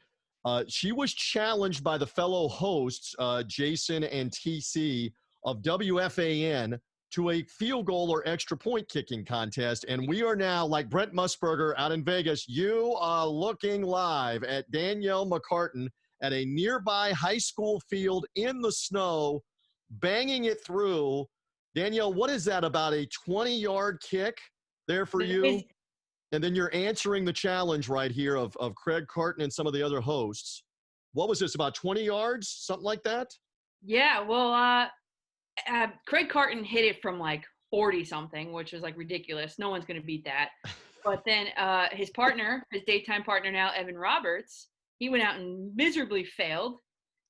She was challenged by the fellow hosts, Jason and TC of WFAN, to a field goal or extra point kicking contest. And we are now, like Brent Musburger out in Vegas, you are looking live at Danielle McCartan at a nearby high school field in the snow, banging it through. Danielle, what is that, about a 20-yard kick there for you? And then you're answering the challenge right here of Craig Carton and some of the other hosts. What was this, about 20 yards, something like that? Yeah, well, Craig Carton hit it from like 40-something, which was like ridiculous. No one's going to beat that. But then his partner, his daytime partner now, Evan Roberts, he went out and miserably failed.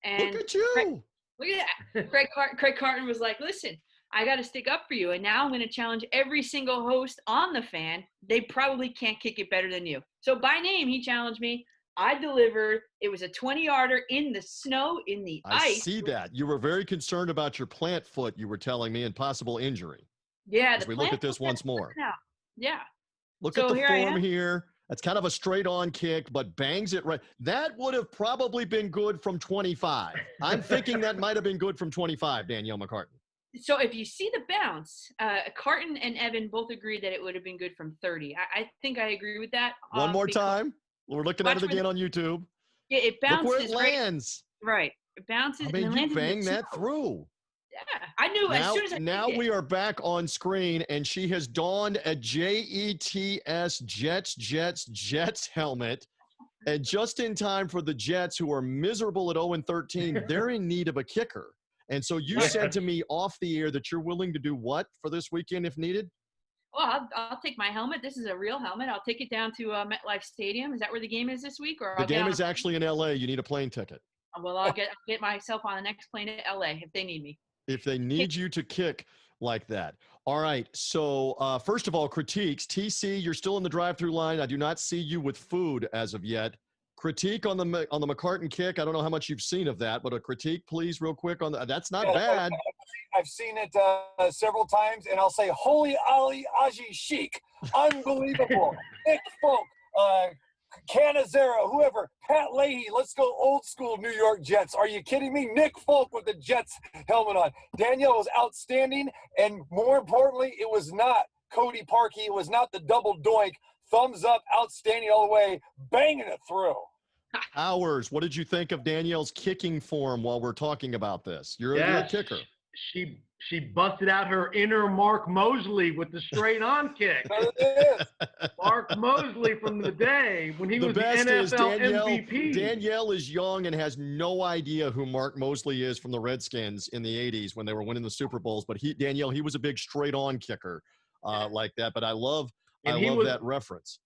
And look at you. Look at that. Craig Carton was like, listen, I got to stick up for you. And now I'm going to challenge every single host on the fan. They probably can't kick it better than you. So by name, he challenged me. I delivered. It was a 20-yarder in the snow, in the ice. I see that. You were very concerned about your plant foot, you were telling me, and possible injury. Yeah. As we look at this once more. Yeah. Look at the form here. That's kind of a straight-on kick, but bangs it right. That would have probably been good from 25. I'm thinking that might have been good from 25, Danielle McCartan. So if you see the bounce, Carton and Evan both agreed that it would have been good from 30. I think I agree with that. One more time. We're looking at it again on YouTube. Yeah, it bounces. Look where it lands. Right. It bounces. I mean, and you bang that through. Yeah. I knew now, as soon as I Now we are back on screen, and she has donned a JETS Jets helmet. And just in time for the Jets, who are miserable at 0-13, they're in need of a kicker. And so you said to me off the air that you're willing to do what for this weekend if needed? Well, I'll take my helmet. This is a real helmet. I'll take it down to MetLife Stadium. Is that where the game is this week? Or the game is actually in L.A. You need a plane ticket. Well, I'll get myself on the next plane to L.A. if they need me. If they need you to kick like that. All right. So first of all, critiques. TC, you're still in the drive-through line. I do not see you with food as of yet. Critique on the McCartan kick. I don't know how much you've seen of that, but a critique, please, real quick on that. That's not bad. I've seen it several times, and I'll say, Holy Ali Aji Sheik, unbelievable. Nick Folk, Canizero, whoever, Pat Leahy, let's go old school New York Jets. Are you kidding me? Nick Folk with the Jets helmet on. Danielle was outstanding, and more importantly, it was not Cody Parkey. It was not the double doink. Thumbs up, outstanding all the way, banging it through. Hours, what did you think of Danielle's kicking form while we're talking about this? You're a kicker. She busted out her inner Mark Mosley with the straight-on kick. Mark Mosley from the day when he was the NFL MVP. Danielle is young and has no idea who Mark Mosley is from the Redskins in the 80s when they were winning the Super Bowls. But Danielle, he was a big straight-on kicker like that. But I love that reference.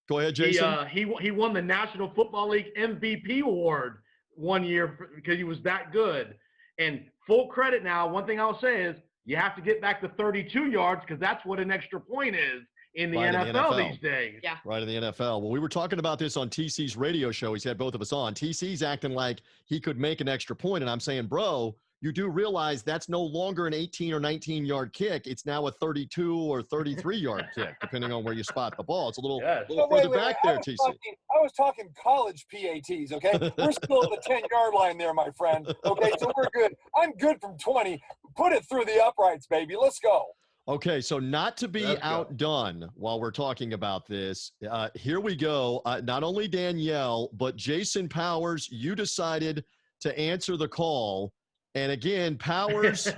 Go ahead, Jason. He won the National Football League MVP award one year because he was that good. And full credit now, one thing I'll say is you have to get back to 32 yards because that's what an extra point is in the NFL these days. Yeah. Right, in the NFL. Well, we were talking about this on TC's radio show. He's had both of us on. TC's acting like he could make an extra point, and I'm saying, bro, you do realize that's no longer an 18 or 19-yard kick. It's now a 32 or 33-yard kick, depending on where you spot the ball. It's a little further back there, TC. I was talking college PATs, okay? We're still at the 10-yard line there, my friend. Okay, so we're good. I'm good from 20. Put it through the uprights, baby. Let's go. Okay, so not to be outdone while we're talking about this, here we go. Not only Danielle, but Jason Powers, you decided to answer the call. And again, Powers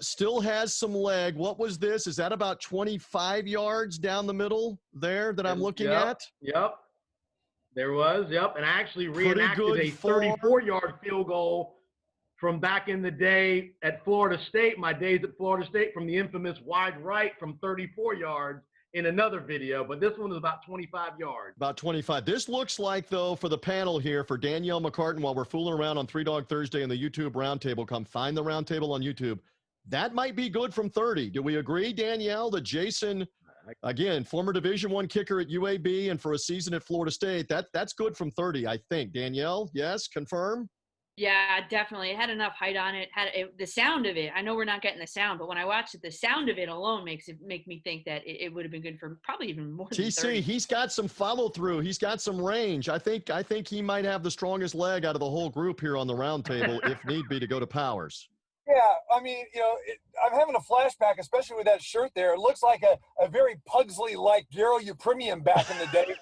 still has some leg. What was this? Is that about 25 yards down the middle there that I'm looking at? Yep. There was, and I actually reenacted a 34-yard field goal from back in the day at Florida State, my days at Florida State, from the infamous wide right from 34 yards in another video. But this one is about 25 yards. About 25. This looks like, though, for the panel here, for Danielle McCartan, while we're fooling around on Three Dog Thursday and the YouTube Roundtable, come find the Roundtable on YouTube. That might be good from 30. Do we agree, Danielle, that Jason, again, former Division I kicker at UAB and for a season at Florida State, that's good from 30, I think. Danielle, yes, confirm? Yeah, definitely. It had enough height on it. The sound of it. I know we're not getting the sound, but when I watched it, the sound of it alone make me think that it would have been good for probably even more than 30. TC, he's got some follow through. He's got some range. I think he might have the strongest leg out of the whole group here on the Roundtable, if need be, to go to Powers. Yeah, I mean, I'm having a flashback, especially with that shirt there. It looks like a very Pugsley-like Garo Upremian back in the day.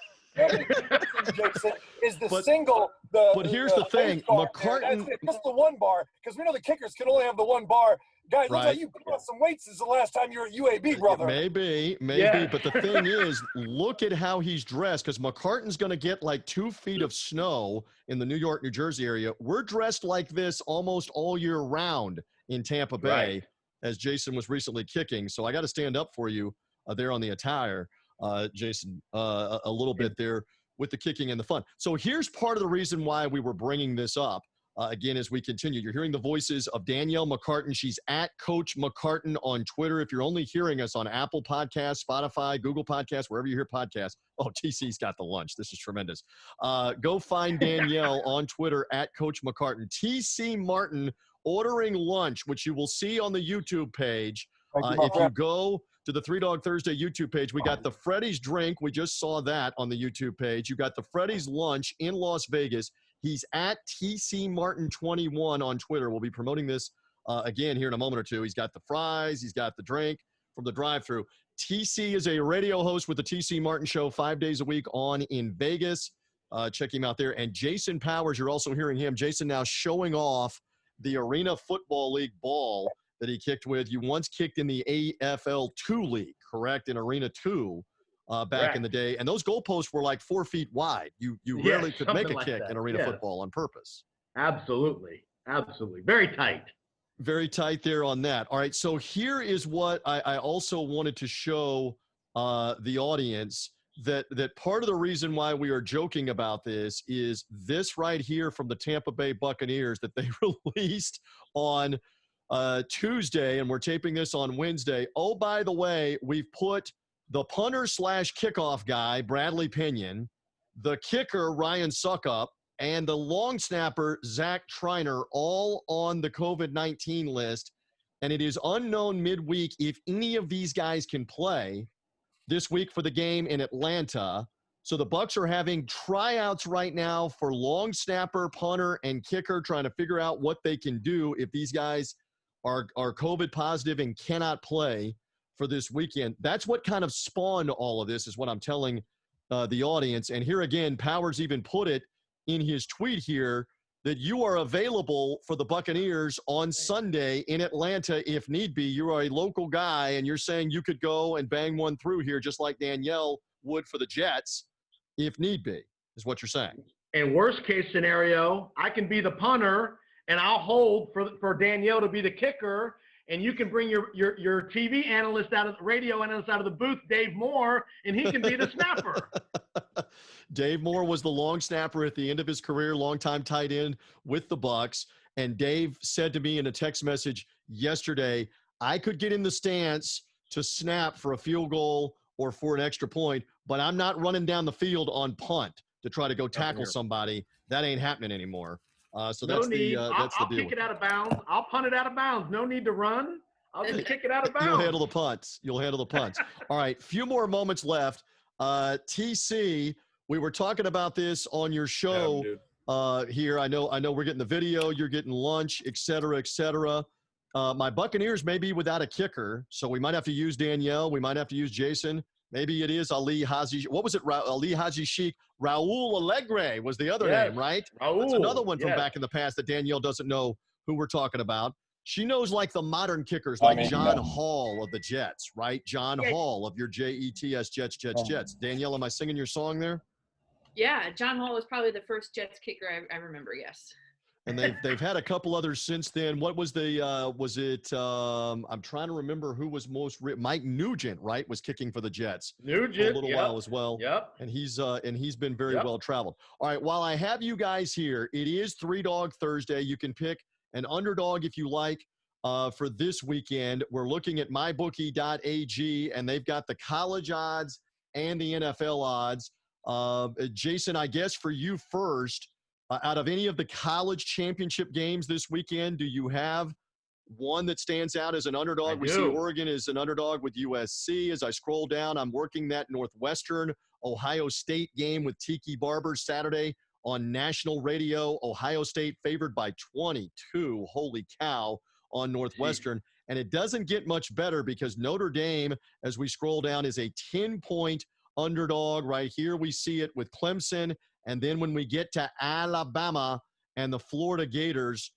Jason, is the single. But here's the thing, McCartan. Just the one bar, because we know the kickers can only have the one bar. Guys, looks like you put on some weights since the last time you were at UAB, brother. Maybe. Yeah. But the thing is, look at how he's dressed, because McCartan's going to get like 2 feet of snow in the New York, New Jersey area. We're dressed like this almost all year round in Tampa Bay, as Jason was recently kicking. So I got to stand up for you there on the attire, Jason, a little bit there with the kicking and the fun. So here's part of the reason why we were bringing this up. Again, as we continue, you're hearing the voices of Danielle McCartan. She's at Coach McCartan on Twitter. If you're only hearing us on Apple Podcasts, Spotify, Google Podcasts, wherever you hear podcasts. Oh, TC's got the lunch. This is tremendous. Go find Danielle on Twitter at Coach McCartan. TC Martin ordering lunch, which you will see on the YouTube page. If you go to the Three Dog Thursday YouTube page, we got the Freddy's drink. We just saw that on the YouTube page. You got the Freddy's lunch in Las Vegas. He's at TC Martin 21 on Twitter. We'll be promoting this again here in a moment or two. He's got the fries. He's got the drink from the drive-thru. TC is a radio host with the TC Martin Show 5 days a week on in Vegas. Check him out there. And Jason Powers, you're also hearing him. Jason now showing off the Arena Football League ball that he kicked with. You once kicked in the AFL 2 League, correct, in Arena 2 back in the day. And those goalposts were like 4 feet wide. You rarely could make a kick in Arena football on purpose. Absolutely. Very tight. Very tight there on that. All right, so here is what I also wanted to show the audience, that part of the reason why we are joking about this is this right here from the Tampa Bay Buccaneers that they released on Tuesday, and we're taping this on Wednesday. Oh, by the way, we've put the punter / kickoff guy, Bradley Pinion, the kicker, Ryan Suckup, and the long snapper, Zach Triner, all on the COVID-19 list. And it is unknown midweek if any of these guys can play this week for the game in Atlanta. So the Bucs are having tryouts right now for long snapper, punter, and kicker, trying to figure out what they can do if these guys are COVID positive and cannot play for this weekend. That's what kind of spawned all of this, is what I'm telling the audience. And here again, Powers even put it in his tweet here that you are available for the Buccaneers on Sunday in Atlanta if need be. You are a local guy, and you're saying you could go and bang one through here just like Danielle would for the Jets if need be, is what you're saying. And worst case scenario, I can be the punter, and I'll hold for Danielle to be the kicker, and you can bring your TV analyst radio analyst out of the booth, Dave Moore, and he can be the snapper. Dave Moore was the long snapper at the end of his career, longtime tight end with the Bucs. And Dave said to me in a text message yesterday, I could get in the stance to snap for a field goal or for an extra point, but I'm not running down the field on punt to try to go tackle somebody. That ain't happening anymore. So that's the deal. I'll kick it out of bounds. I'll punt it out of bounds. No need to run. I'll just kick it out of bounds. You'll handle the punts. All right, few more moments left. TC, we were talking about this on your show here. I know we're getting the video. You're getting lunch, et cetera, et cetera. My Buccaneers may be without a kicker, so we might have to use Danielle. We might have to use Jason. Maybe it is Ali Haji. What was it? Ali Haji Sheikh. Raul Alegre was the other name, right? Raul, that's another one from back in the past that Danielle doesn't know who we're talking about. She knows like the modern kickers, like John Hall of the Jets, right? John Hall of your Jets, Jets. Danielle, am I singing your song there? Yeah, John Hall was probably the first Jets kicker I remember, yes. And they've had a couple others since then. What was I'm trying to remember who was Mike Nugent, right, was kicking for the Jets Nugent, for a little while as well. Yep. And he's been very well traveled. All right, while I have you guys here, it is Three Dog Thursday. You can pick an underdog if you like for this weekend. We're looking at mybookie.ag, and they've got the college odds and the NFL odds. Jason, I guess for you first, out of any of the college championship games this weekend, do you have one that stands out as an underdog? We see Oregon as an underdog with USC. As I scroll down, I'm working that Northwestern Ohio State game with Tiki Barber Saturday on national radio. Ohio State favored by 22. Holy cow on Northwestern. And it doesn't get much better because Notre Dame, as we scroll down, is a 10-point underdog. Right here we see it with Clemson. And then when we get to Alabama and the Florida Gators,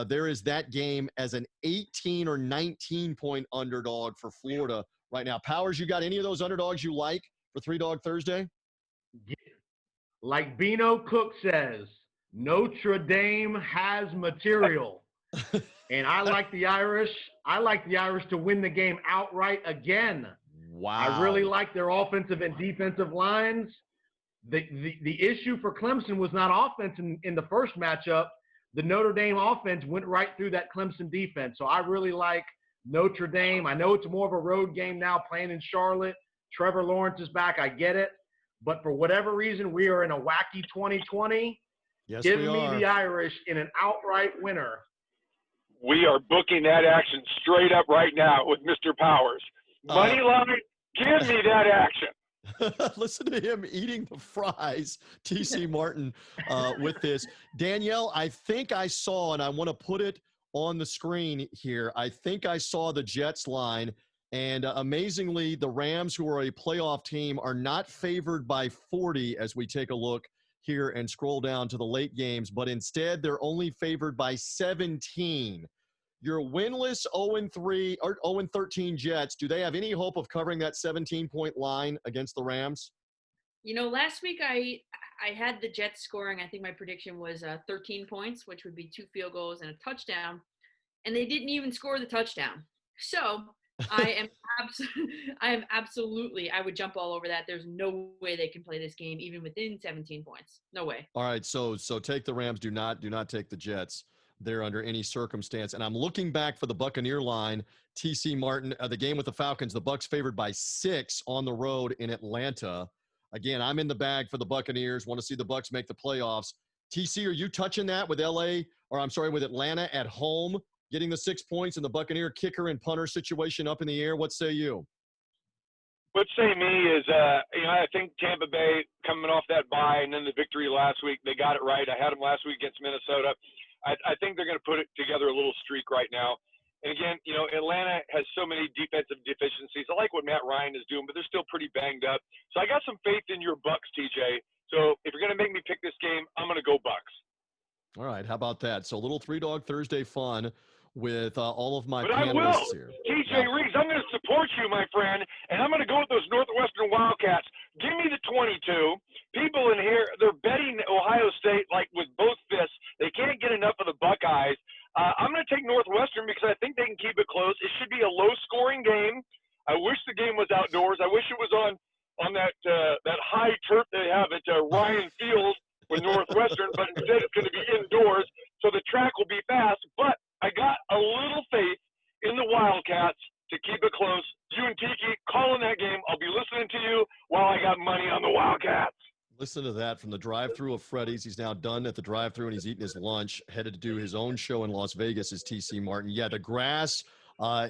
there is that game as an 18 or 19-point underdog for Florida right now. Powers, you got any of those underdogs you like for Three Dog Thursday? Like Bino Cook says, Notre Dame has material. And I like the Irish. I like the Irish to win the game outright again. Wow. I really like their offensive and defensive lines. The issue for Clemson was not offense in the first matchup. The Notre Dame offense went right through that Clemson defense. So I really like Notre Dame. I know it's more of a road game now playing in Charlotte. Trevor Lawrence is back. I get it. But for whatever reason, we are in a wacky 2020. Yes, Give we me are. the Irish in an outright winner. We are booking that action straight up right now with Mr. Powers. Money line, give me that action. Listen to him eating the fries, TC Martin, with this. Danielle, I think I saw, and I want to put it on the screen here, I think I saw the Jets line, and amazingly, the Rams, who are a playoff team, are not favored by 40 as we take a look here and scroll down to the late games, but instead they're only favored by 17. Your winless 0-3 or 0-13 Jets, do they have any hope of covering that 17-point line against the Rams? You know, last week I had the Jets scoring, I think my prediction was 13 points, which would be 2 field goals and a touchdown, and they didn't even score the touchdown. So I would jump all over that. There's no way they can play this game even within 17 points. No way. All right, so take the Rams. Do not take the Jets there under any circumstance. And I'm looking back for the Buccaneer line. TC Martin, the game with the Falcons, the Bucs favored by 6 on the road in Atlanta. Again, I'm in the bag for the Buccaneers. Want to see the Bucs make the playoffs. TC, are you touching that with with Atlanta at home, getting the 6 points and the Buccaneer kicker and punter situation up in the air? What say you? What say me is, I think Tampa Bay coming off that bye and then the victory last week, they got it right. I had them last week against Minnesota. I think they're going to put it together a little streak right now. And again, Atlanta has so many defensive deficiencies. I like what Matt Ryan is doing, but they're still pretty banged up. So I got some faith in your Bucs, TJ. So if you're going to make me pick this game, I'm going to go Bucs. All right, how about that? So a little Three Dog Thursday fun with all of my but panelists here. TJ Riggs, I'm going to support you, my friend, and I'm going to go with those Northwestern Wildcats. Give me the 22. People in here, they're betting Ohio State like with both fists. They can't get enough of the Buckeyes. I'm going to take Northwestern because I think they can keep it close. It should be a low-scoring game. I wish the game was outdoors. I wish it was on that high turf they have at Ryan Field with Northwestern, but instead it's going to be indoors, so the track will be fast. But I got a little faith in the Wildcats to keep it close. You and Tiki calling that game. I'll be listening to you while I got money on the Wildcats. Listen to that from the drive-thru of Freddy's. He's now done at the drive-thru and he's eating his lunch, headed to do his own show in Las Vegas as TC Martin. Yeah, the grass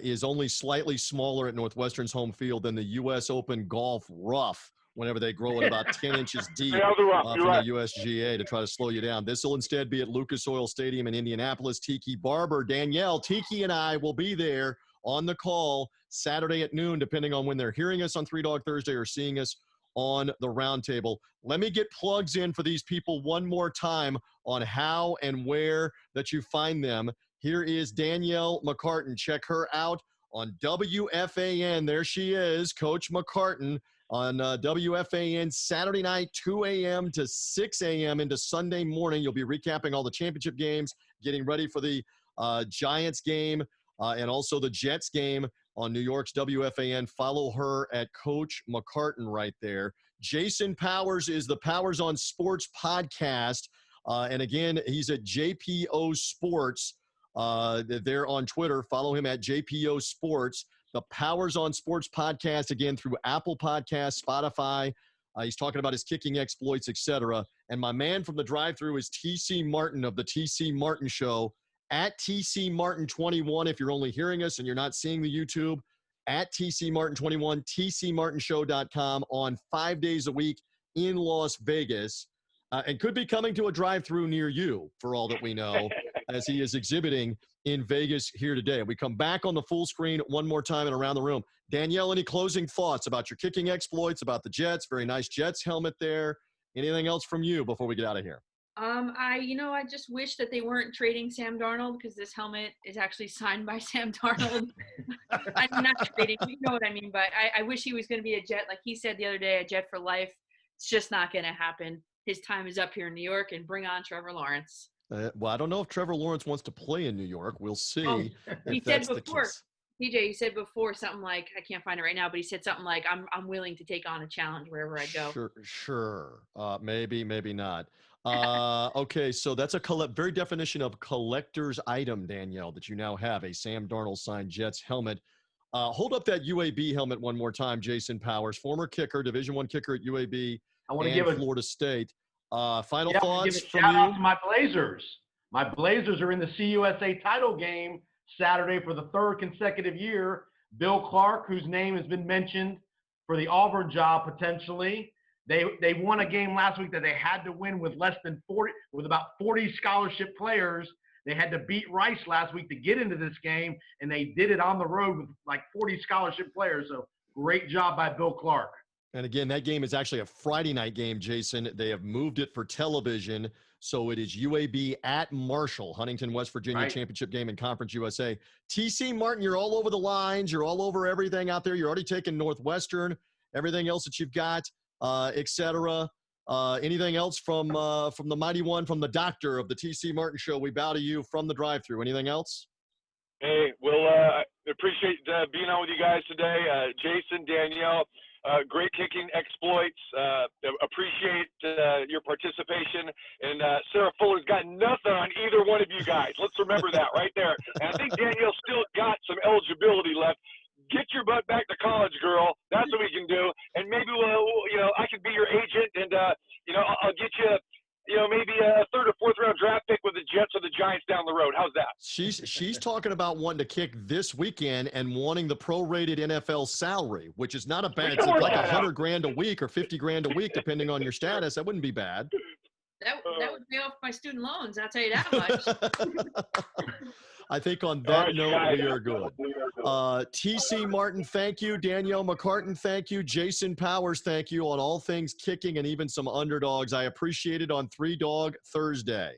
is only slightly smaller at Northwestern's home field than the U.S. Open golf rough whenever they grow it about 10 inches deep from the USGA to try to slow you down. This will instead be at Lucas Oil Stadium in Indianapolis. Tiki Barber, Danielle, Tiki and I will be there on the call Saturday at noon, depending on when they're hearing us on Three Dog Thursday or seeing us on the Roundtable. Let me get plugs in for these people one more time on how and where that you find them. Here is Danielle McCartan. Check her out on WFAN. There she is, Coach McCartan on WFAN Saturday night, 2 a.m. to 6 a.m. into Sunday morning. You'll be recapping all the championship games, getting ready for the Giants game and also the Jets game on New York's WFAN. Follow her at Coach McCartan right there. Jason Powers is the Powers on Sports podcast. And again, he's at JPO Sports. They're on Twitter. Follow him at JPO Sports. The Powers on Sports podcast, again, through Apple Podcasts, Spotify. He's talking about his kicking exploits, etc. And my man from the drive-thru is TC Martin of the TC Martin Show, at TC Martin 21 if you're only hearing us and you're not seeing the YouTube, at TC Martin 21, tcmartinshow.com, on 5 days a week in Las Vegas. And could be coming to a drive-thru near you, for all that we know, as he is exhibiting in Vegas here today. We come back on the full screen one more time and around the room. Danielle, any closing thoughts about your kicking exploits, about the Jets? Very nice Jets helmet there. Anything else from you before we get out of here? I just wish that they weren't trading Sam Darnold, because this helmet is actually signed by Sam Darnold. I'm not trading, you know what I mean, but I wish he was going to be a Jet. Like he said the other day, a Jet for life. It's just not going to happen. His time is up here in New York, and bring on Trevor Lawrence. Well, I don't know if Trevor Lawrence wants to play in New York. We'll see. He said before, PJ, you said before something like, I can't find it right now, but he said something like, I'm willing to take on a challenge wherever I go. Sure. Maybe not. Okay, so that's a very definition of collector's item, Danielle, that you now have, a Sam Darnold signed Jets helmet. Hold up that UAB helmet one more time, Jason Powers, former kicker, Division I kicker at UAB and Florida State. Final thoughts from you? Shout out to my Blazers. My Blazers are in the CUSA title game Saturday for the third consecutive year. Bill Clark, whose name has been mentioned for the Auburn job potentially. They won a game last week that they had to win with about 40 scholarship players. They had to beat Rice last week to get into this game, and they did it on the road with like 40 scholarship players. So great job by Bill Clark. And again, that game is actually a Friday night game, Jason. They have moved it for television. So it is UAB at Marshall, Huntington, West Virginia championship game in Conference USA. TC Martin, you're all over the lines. You're all over everything out there. You're already taking Northwestern, everything else that you've got, etc. Anything else from the mighty one, from the doctor of the TC Martin Show? We bow to you from the drive-thru. Anything else? Hey, we'll appreciate being on with you guys today. Jason, Danielle, great kicking exploits. Appreciate your participation. And Sarah Fuller's got nothing on either one of you guys. Let's remember that right there. And I think Danielle's still got some eligibility left. Get your butt back to college, girl. That's what we can do. And maybe I can be your agent, and I'll get you, maybe a third or fourth round draft pick with the Jets or the Giants down the road. How's that? She's talking about wanting to kick this weekend and wanting the prorated NFL salary, which is not a bad. It's like $100,000 a week or $50,000 a week, depending on your status. That wouldn't be bad. That would pay off my student loans. I'll tell you that much. I think on that note, we are good. TC Martin, thank you. Danielle McCartan, thank you. Jason Powers, thank you on all things kicking and even some underdogs. I appreciate it on 3 Dog Thursday.